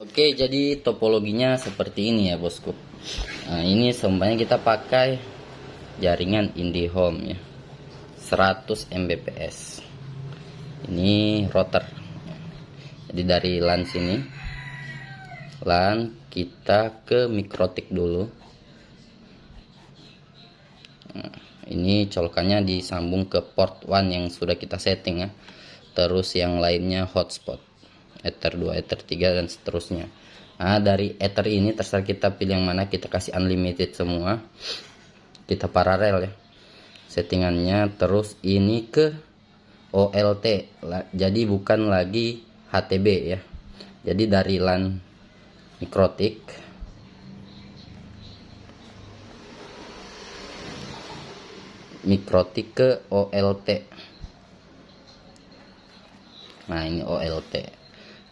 Oke, jadi topologinya seperti ini ya bosku. Nah, ini semuanya kita pakai jaringan IndiHome ya, 100 Mbps. Ini router. Jadi dari LAN sini, LAN kita ke mikrotik dulu. Nah, ini colokannya disambung ke port 1 yang sudah kita setting ya. Terus yang lainnya hotspot, Ether 2, Ether 3 dan seterusnya. Nah, dari Ether ini terserah kita pilih yang mana, kita kasih unlimited semua. Kita paralel ya settingannya. Terus ini ke OLT. Jadi bukan lagi HTB ya. Jadi dari LAN mikrotik ke OLT. Nah, ini OLT.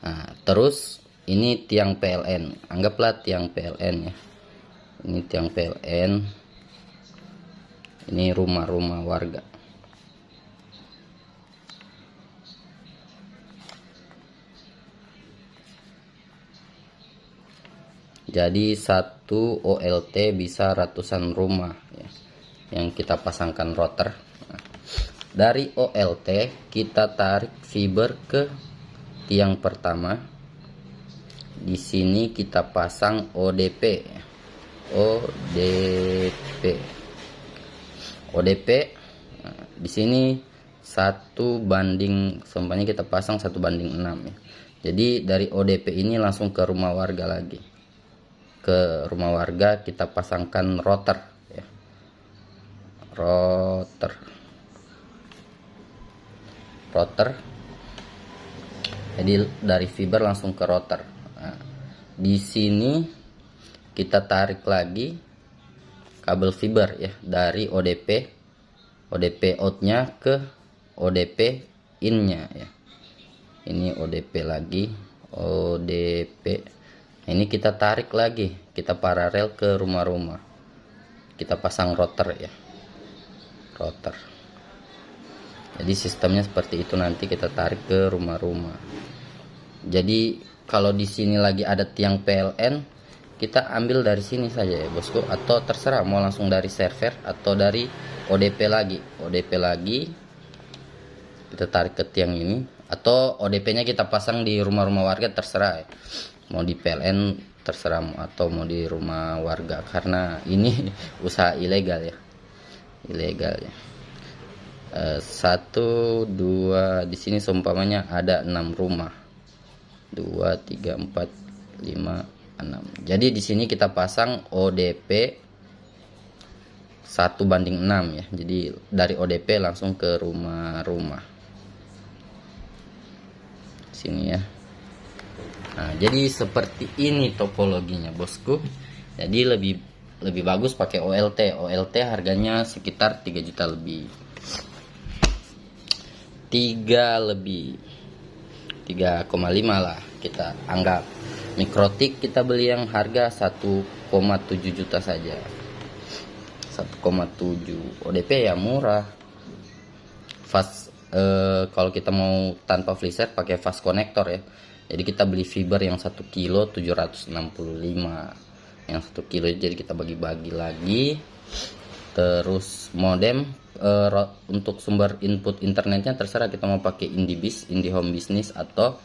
Nah, terus ini tiang PLN. Anggaplah tiang PLN ya. Ini tiang PLN. Ini rumah-rumah warga. Jadi satu OLT bisa ratusan rumah ya, yang kita pasangkan router. Nah, dari OLT kita tarik fiber ke tiang pertama. Di sini kita pasang ODP. Nah, di sini 1:, semuanya kita pasang 1:6 ya. Jadi dari ODP ini langsung ke rumah warga lagi. Ke rumah warga kita pasangkan router ya. Router. Jadi dari fiber langsung ke router. Nah, di sini kita tarik lagi kabel fiber ya dari ODP outnya ke ODP innya ya. Ini ODP lagi, ODP. Nah, ini kita tarik lagi, kita paralel ke rumah-rumah. Kita pasang router ya. Router. Jadi sistemnya seperti itu, nanti kita tarik ke rumah-rumah. Jadi kalau di sini lagi ada tiang PLN, kita ambil dari sini saja ya bosku, atau terserah mau langsung dari server atau dari ODP lagi. ODP lagi kita tarik ke tiang ini, atau ODP-nya kita pasang di rumah-rumah warga, terserah ya. Mau di PLN terserah atau mau di rumah warga, karena ini usaha ilegal ya. Ilegal ya. 1, 2, di sini seumpamanya ada 6 rumah. 2, 3, 4, 5, 6. Jadi di sini kita pasang ODP 1:6 ya. Jadi dari ODP langsung ke rumah-rumah. Sini ya. Nah, jadi seperti ini topologinya bosku. Jadi lebih bagus pakai OLT. OLT harganya sekitar 3 juta lebih. 3,5 lah kita anggap. Mikrotik kita beli yang harga 1,7 juta saja. 1,7. ODP ya murah. Fast kalau kita mau tanpa freezer pakai fast connector ya. Jadi kita beli fiber yang 1 kilo 765. Yang 1 kilo jadi kita bagi-bagi lagi. Terus modem untuk sumber input internetnya terserah, kita mau pakai IndiHome Business atau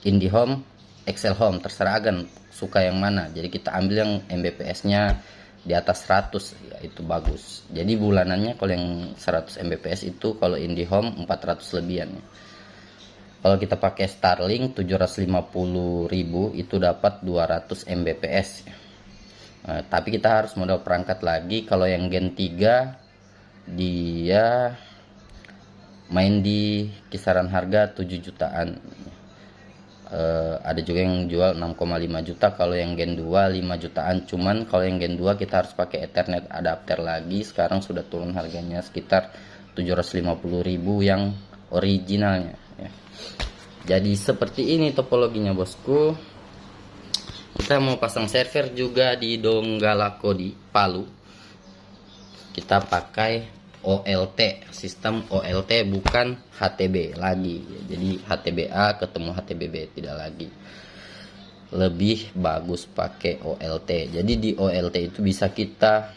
IndiHome Excel Home, terserah agan suka yang mana. Jadi kita ambil yang Mbps-nya di atas 100 ya, itu bagus. Jadi bulanannya kalau yang 100 Mbps itu kalau IndiHome 400 lebihan ya. Kalau kita pakai Starlink 750.000 itu dapat 200 Mbps ya. Tapi kita harus modal perangkat lagi. Kalau yang Gen 3 dia main di kisaran harga 7 jutaan. Ada juga yang jual 6,5 juta. Kalau yang Gen 2 5 jutaan. Cuman kalau yang Gen 2 kita harus pakai Ethernet adapter lagi. Sekarang sudah turun harganya sekitar 750.000 yang originalnya ya. Jadi seperti ini topologinya bosku. Kita mau pasang server juga di Donggala di Palu. Kita pakai OLT, sistem OLT bukan HTB lagi. Jadi HTBA ketemu HTBB tidak lagi. lebih bagus pakai OLT. Jadi di OLT itu bisa kita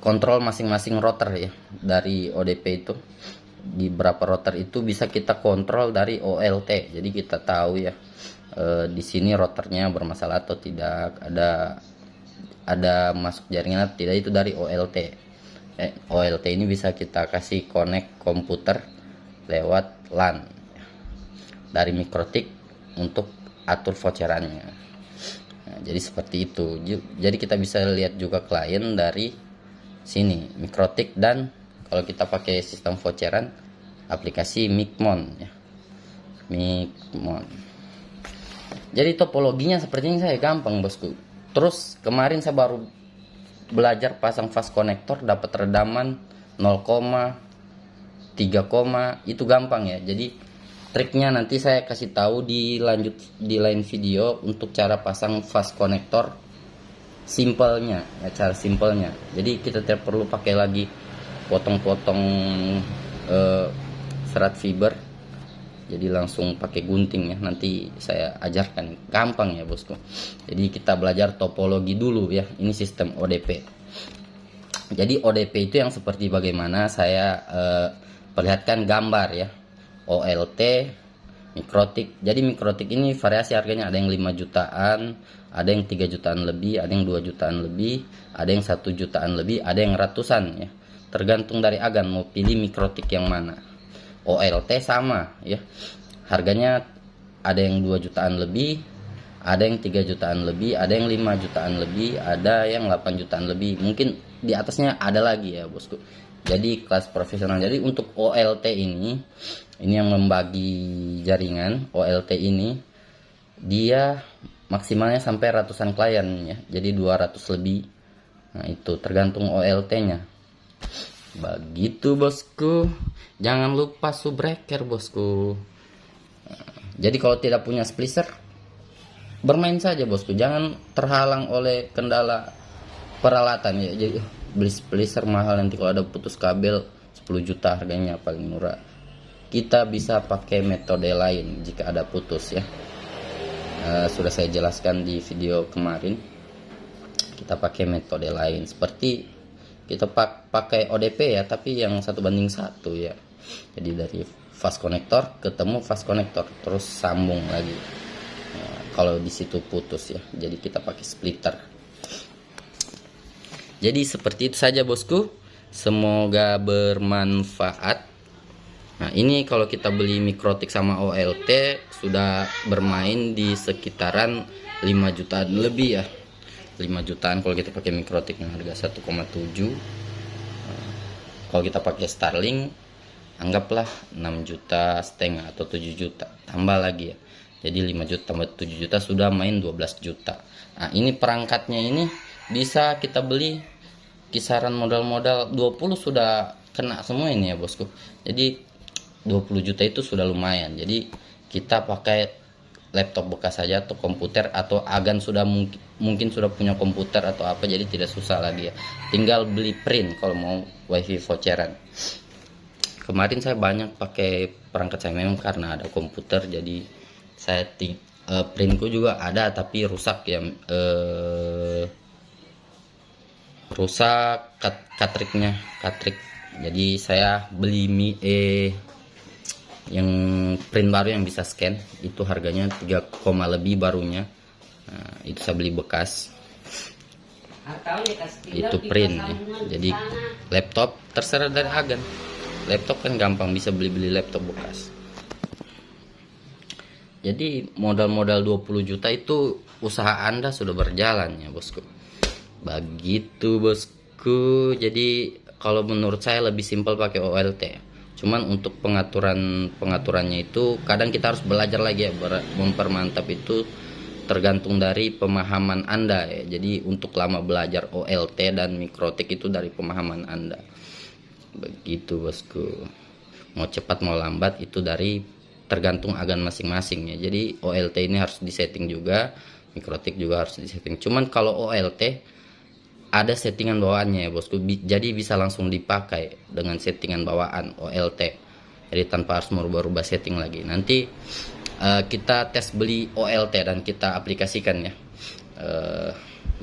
kontrol masing-masing rotor ya. Dari ODP itu di berapa rotor itu bisa kita kontrol dari OLT. Jadi kita tahu ya di sini rotornya bermasalah atau tidak, ada masuk jaringan atau tidak, itu dari OLT. OLT ini bisa kita kasih connect komputer lewat LAN dari Mikrotik untuk atur voucherannya. Nah, jadi seperti itu. Jadi kita bisa lihat juga klien dari sini Mikrotik, dan kalau kita pakai sistem voucheran aplikasi Micmon ya. Micmon. Jadi topologinya sepertinya saya gampang bosku. Terus kemarin saya baru belajar pasang fast connector, dapat redaman 0, 3, itu gampang ya. Jadi triknya nanti saya kasih tahu di lain video untuk cara pasang fast connector simpelnya ya, cara simpelnya. Jadi kita tidak perlu pakai lagi potong-potong serat fiber, jadi langsung pakai gunting ya. Nanti saya ajarkan, gampang ya bosku. Jadi kita belajar topologi dulu ya. Ini sistem ODP. Jadi ODP itu yang seperti bagaimana saya perlihatkan gambar ya. OLT, Mikrotik. Jadi Mikrotik ini variasi harganya, ada yang 5 jutaan, ada yang 3 jutaan lebih, ada yang 2 jutaan lebih, ada yang 1 jutaan lebih, ada yang ratusan ya. Tergantung dari agan mau pilih Mikrotik yang mana. OLT sama ya. Harganya ada yang 2 jutaan lebih, ada yang 3 jutaan lebih, ada yang 5 jutaan lebih, ada yang 8 jutaan lebih. Mungkin di atasnya ada lagi ya bosku. Jadi kelas profesional. Jadi untuk OLT ini yang membagi jaringan. OLT ini dia maksimalnya sampai ratusan klien ya. Jadi 200 lebih. Nah, itu tergantung OLT-nya. Begitu bosku. Jangan lupa subbreaker bosku. Jadi kalau tidak punya splicer, bermain saja bosku. Jangan terhalang oleh kendala peralatan ya. Jadi beli splicer mahal, nanti kalau ada putus kabel 10 juta harganya paling murah. Kita bisa pakai metode lain jika ada putus ya. Sudah saya jelaskan di video kemarin. Kita pakai metode lain seperti kita pakai ODP ya, tapi yang 1:1 ya. Jadi dari fast connector ketemu fast connector, terus sambung lagi. Kalau di situ putus ya, jadi kita pakai splitter. Jadi seperti itu saja bosku. Semoga bermanfaat. Nah, ini kalau kita beli Mikrotik sama OLT sudah bermain di sekitaran 5 jutaan lebih ya. 5 jutaan kalau kita pakai Mikrotik yang harga 1,7. Kalau kita pakai Starlink anggaplah 6,5 juta atau 7 juta, tambah lagi ya. Jadi 5 juta tambah 7 juta sudah main 12 juta. Nah, ini perangkatnya ini bisa kita beli kisaran modal 20 sudah kena semua ini ya bosku. Jadi 20 juta itu sudah lumayan. Jadi kita pakai laptop bekas saja atau komputer, atau agan sudah mungkin sudah punya komputer atau apa, jadi tidak susah lagi ya. Tinggal beli print kalau mau wifi voucheran. Kemarin saya banyak pakai perangkat saya memang karena ada komputer, jadi saya printku juga ada tapi rusak ya. Rusak cartridge-nya. Jadi saya beli yang print baru yang bisa scan, itu harganya 3, lebih barunya. Nah, itu saya beli bekas. Itu print ya. Jadi laptop terserah dari agen. Laptop kan gampang, bisa beli laptop bekas. Jadi modal 20 juta itu usaha Anda sudah berjalan ya bosku. Begitu bosku. Jadi kalau menurut saya lebih simpel pakai OLT. Cuman untuk pengaturannya itu kadang kita harus belajar lagi ya, mempermantap itu tergantung dari pemahaman Anda ya. Jadi untuk lama belajar OLT dan Mikrotik itu dari pemahaman Anda. Begitu bosku. Mau cepat mau lambat itu dari tergantung agan masing-masing ya. Jadi OLT ini harus disetting juga, Mikrotik juga harus disetting. Cuman kalau OLT ada settingan bawaannya ya bosku, jadi bisa langsung dipakai dengan settingan bawaan OLT. Jadi tanpa harus merubah-rubah setting lagi. Nanti kita tes beli OLT dan kita aplikasikan ya.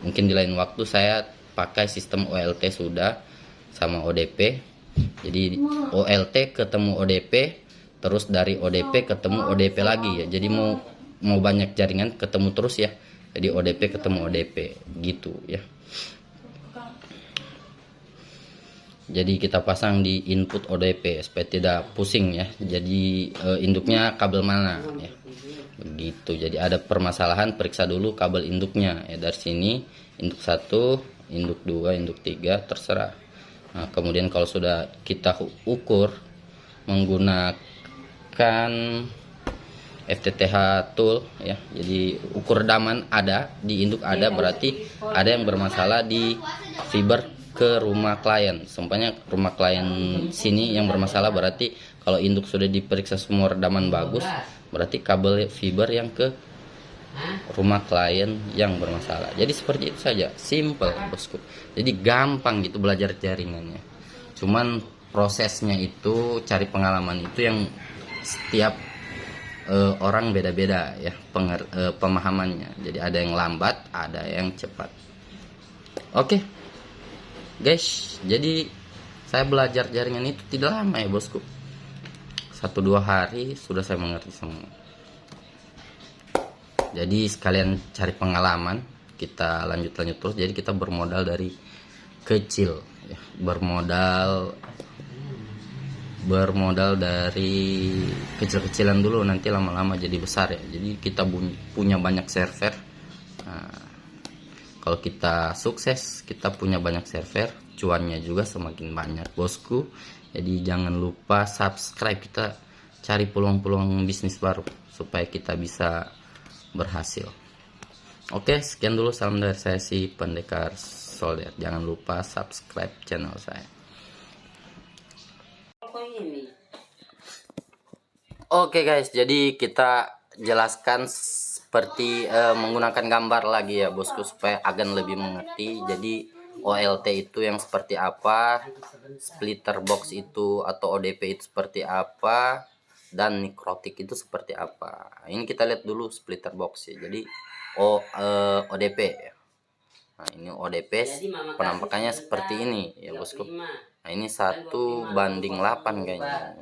Mungkin di lain waktu saya pakai sistem OLT sudah sama ODP. Jadi OLT ketemu ODP, terus dari ODP ketemu ODP lagi ya. Jadi mau banyak jaringan ketemu terus ya. Jadi ODP ketemu ODP gitu ya. Jadi kita pasang di input ODP supaya tidak pusing ya. Jadi induknya kabel mana ya. Begitu. Jadi ada permasalahan, periksa dulu kabel induknya ya. Dari sini induk 1, induk 2, induk 3 terserah. Nah, kemudian kalau sudah kita ukur menggunakan FTTH tool ya. Jadi ukur redaman ada di induk, ada berarti ada yang bermasalah di fiber ke rumah klien. Sempatnya rumah klien sini yang bermasalah, berarti kalau induk sudah diperiksa semua redaman bagus, berarti kabel fiber yang ke rumah klien yang bermasalah. Jadi seperti itu saja, simple bosku. Jadi gampang gitu belajar jaringannya. Cuman prosesnya itu, cari pengalaman itu yang setiap orang beda-beda ya pemahamannya. Jadi ada yang lambat, ada yang cepat. Oke guys, jadi saya belajar jaringan itu tidak lama ya bosku. 1-2 hari sudah saya mengerti semua. Jadi sekalian cari pengalaman, kita lanjut terus. Jadi kita bermodal dari kecil ya. bermodal dari kecil-kecilan dulu, nanti lama-lama jadi besar ya. Jadi kita punya banyak server. Nah, kalau kita sukses, kita punya banyak server, cuannya juga semakin banyak bosku. Jadi jangan lupa subscribe, kita cari peluang-peluang bisnis baru supaya kita bisa berhasil. Oke, sekian dulu, salam dari saya si Pendekar Solder. Jangan lupa subscribe channel saya. Oke guys, jadi kita jelaskan seperti menggunakan gambar lagi ya bosku, supaya agan lebih mengerti. Jadi OLT itu yang seperti apa, splitter box itu atau ODP itu seperti apa, dan mikrotik itu seperti apa. Ini kita lihat dulu splitter box ya. Jadi ODP ya. Nah ini ODP penampakannya seperti ini ya bosku. Nah ini 1:8 kayaknya,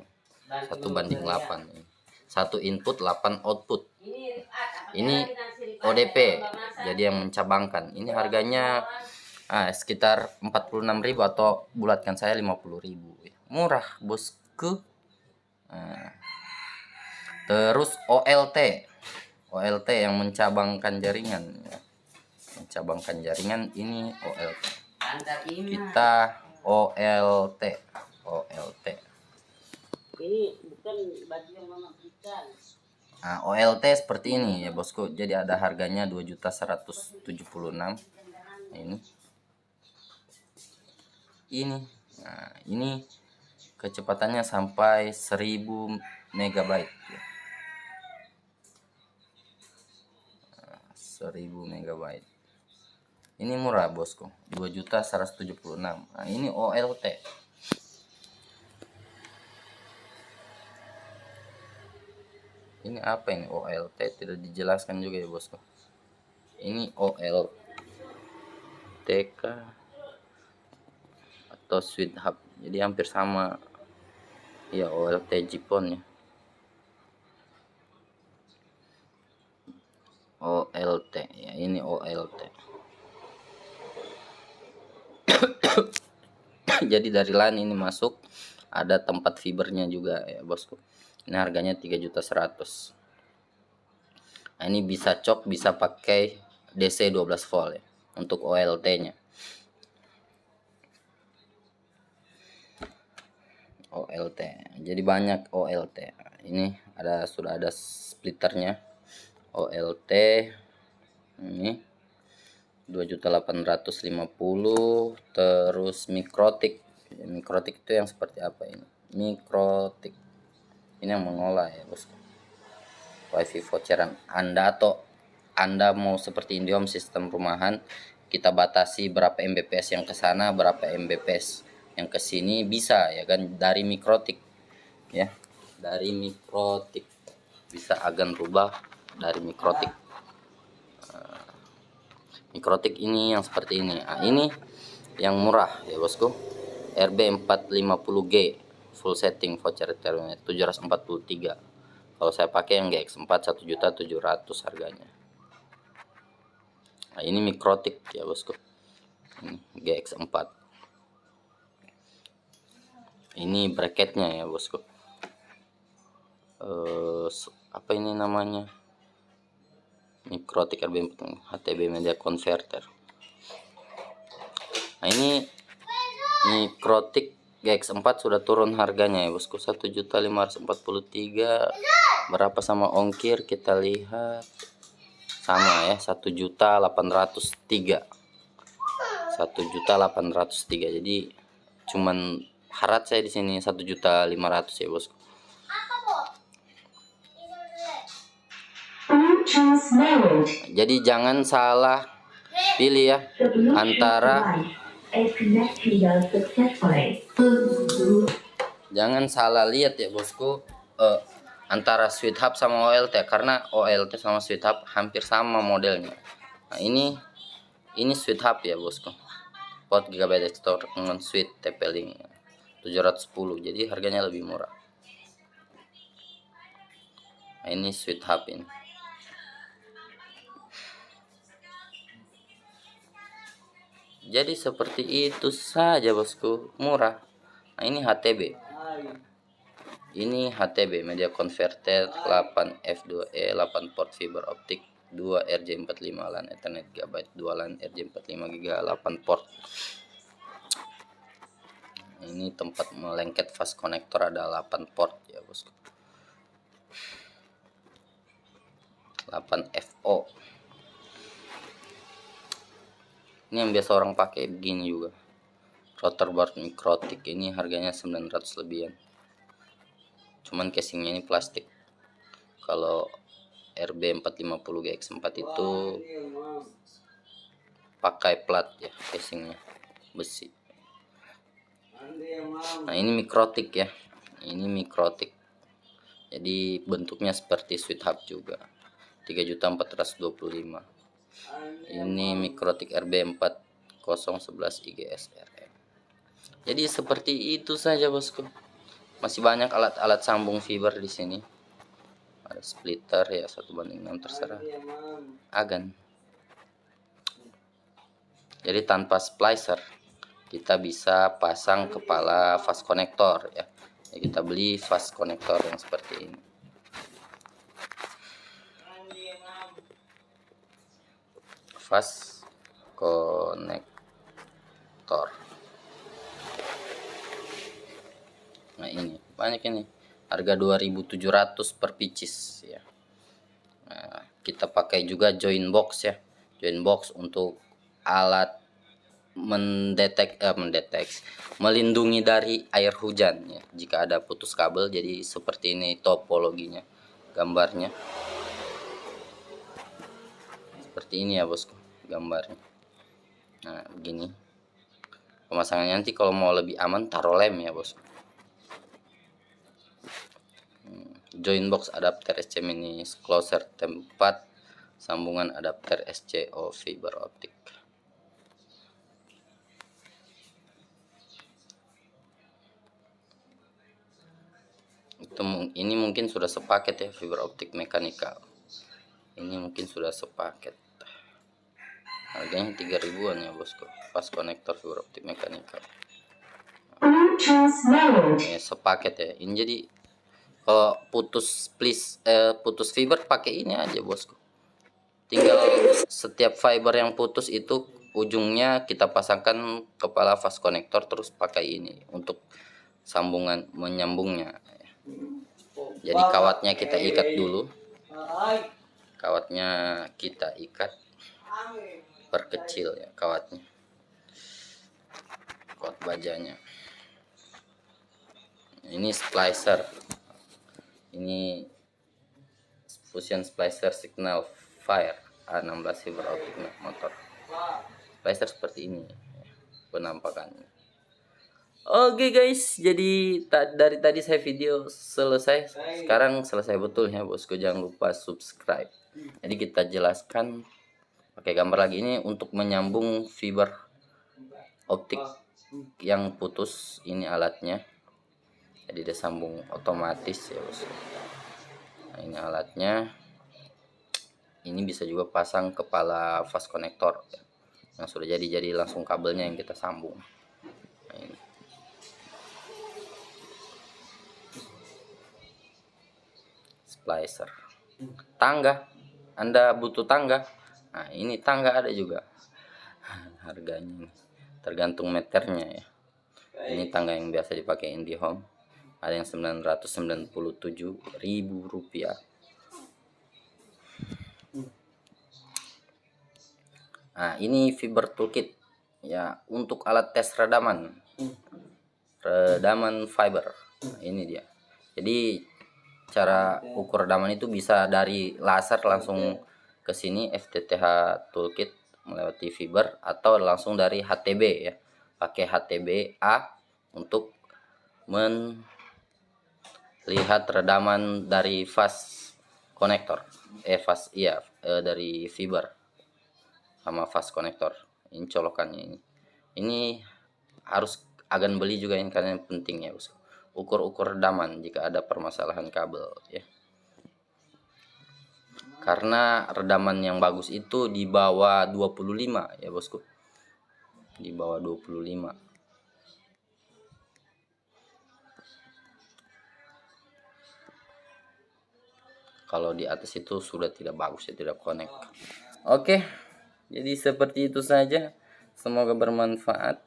1:8. Satu input 8 output. Ini ODP, jadi yang mencabangkan. Ini harganya sekitar 46.000 atau bulatkan saya 50.000. Murah bosku. Terus OLT yang mencabangkan jaringan ya. Mencabangkan jaringan ini OLT. Kita OLT. Ini bukan baju yang mama berikan. Nah, OLT seperti ini ya bosku. Jadi ada harganya 2.176.000. Nah, ini kecepatannya sampai 1000 MB ya. 1000 MB. Ini murah bosku, 2.176.000. Nah, ini OLT. Ini apa ini OLT? Tidak dijelaskan juga ya bosku. Ini OLTK atau Switch Hub. Jadi hampir sama ya OLT Jipon ya. OLT ya, ini OLT. Jadi dari LAN ini masuk, ada tempat fibernya juga ya bosku. Ini harganya 3.100.000. Nah, ini bisa cok, bisa pakai DC 12 volt ya untuk OLT nya. OLT, jadi banyak OLT. Ini sudah ada splitternya. OLT ini 2.850.000. Terus mikrotik itu yang seperti apa ini? Mikrotik ini yang mengolah ya bosku. WiFi voucheran Anda, atau Anda mau seperti Indihome sistem rumahan, kita batasi berapa Mbps yang ke sana, berapa Mbps yang ke sini, bisa ya kan, dari mikrotik ya, dari mikrotik. bisa agan rubah dari mikrotik. Mikrotik ini yang seperti ini. Nah, ini yang murah ya bosku, RB450G full setting voucher termnya 743. Kalau saya pakai yang GX4 1.700.000 harganya. Nah, ini mikrotik ya bosku, ini GX4. Ini bracketnya ya bosku, apa ini namanya, mikrotik RB HTB media converter. Nah, ini mikrotik GX4 sudah turun harganya ya bosku, 1.543.000. Berapa sama ongkir kita lihat, sama ya, 1.803.000. 1.803.000. Jadi cuman harat saya di sini 1.500.000 ya bosku. Jadi jangan salah pilih ya antara, jangan salah lihat ya bosku, antara Sweet Hub sama OLT, karena OLT sama Sweet Hub hampir sama modelnya. Nah, ini Sweet Hub ya bosku, 4 GB store dengan Sweet TP-Link 710, jadi harganya lebih murah. Nah, ini Sweet Hub ini. Jadi seperti itu saja bosku, murah. Nah, ini HTB. Ini HTB media converter 8F2E 8 port fiber optik 2 RJ45 LAN Ethernet GB 2 LAN RJ45 GB 8 port. Ini tempat melengket fast connector, ada 8 port ya bosku, 8 FO. Ini yang biasa orang pakai begini juga, router board mikrotik. Ini harganya 900 lebihan, cuman casingnya ini plastik. Kalau RB450 GX4 itu pakai plat ya, casingnya besi. Nah, ini mikrotik ya, ini mikrotik, jadi bentuknya seperti Sweet Hub juga, 3.425.000. Ini mikrotik RB4011 IGSRM. Jadi seperti itu saja bosku. Masih banyak alat-alat sambung fiber di sini. Ada splitter ya 1:6 terserah, agan. Jadi tanpa splicer kita bisa pasang kepala fast connector ya. Kita beli fast connector yang seperti ini. Fast connector. Nah, ini banyak ini. Harga 2.700 per pieces ya. Nah, kita pakai juga join box ya. Join box untuk alat melindungi dari air hujan ya, jika ada putus kabel. Jadi seperti ini topologinya, gambarnya seperti ini ya bosku, gambarnya. Nah, begini pemasangannya. Nanti kalau mau lebih aman taruh lem ya bosku. Join box adapter SC mini closer, tempat sambungan adapter SCO fiber optik. Ini mungkin sudah sepaket ya, fiber optik mekanikal. Ini mungkin sudah sepaket. Harganya 3.000-an ya bosku, fast connector fiber optik mekanikal. Ya, sepaket ya. Ini jadi kalau putus putus fiber pakai ini aja bosku. Tinggal setiap fiber yang putus itu ujungnya kita pasangkan kepala fast connector, terus pakai ini untuk sambungan menyambungnya. Jadi kawatnya kita ikat dulu. Kawatnya kita ikat, perkecil ya kawatnya. Kawat bajanya. Ini splicer. Ini fusion splicer signal fire A16 fiber optic motor. Splicer seperti ini penampakannya. Oke guys, jadi dari tadi saya video selesai. Sekarang selesai betul ya bosku. Jangan lupa subscribe. Jadi kita jelaskan pakai gambar lagi, ini untuk menyambung fiber optik yang putus. Ini alatnya. Jadi dia sambung otomatis ya bosku. Nah, ini alatnya. Ini bisa juga pasang kepala fast connector ya, yang sudah jadi langsung kabelnya yang kita sambung. Nah, ini. Splicer. Tangga, Anda butuh tangga. Nah, ini tangga ada juga. Harganya tergantung meternya ya. Ini tangga yang biasa dipakai IndiHome. Ada yang Rp997.000. Nah, ini fiber toolkit ya untuk alat tes redaman fiber. Nah, ini dia. Jadi cara ukur redaman itu bisa dari laser langsung ke sini FTTH toolkit melewati fiber, atau langsung dari HTB ya, pakai HTB A untuk melihat redaman dari fast connector dari fiber sama fast connector. Ini colokannya ini harus agan beli juga ini, karena yang penting ya ukur redaman jika ada permasalahan kabel ya. Karena redaman yang bagus itu di bawah 25 ya bosku. Di bawah 25. Kalau di atas itu sudah tidak bagus ya, tidak connect. Oke. Jadi seperti itu saja. Semoga bermanfaat.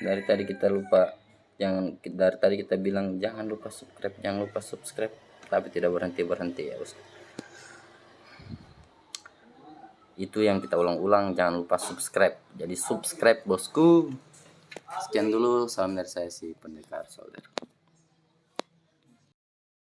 Dari tadi kita bilang jangan lupa subscribe, tapi tidak berhenti ya bosku. Itu yang kita ulang-ulang, jangan lupa subscribe. Jadi subscribe bosku. Sekian dulu, salam dari saya si Pendekar Solder.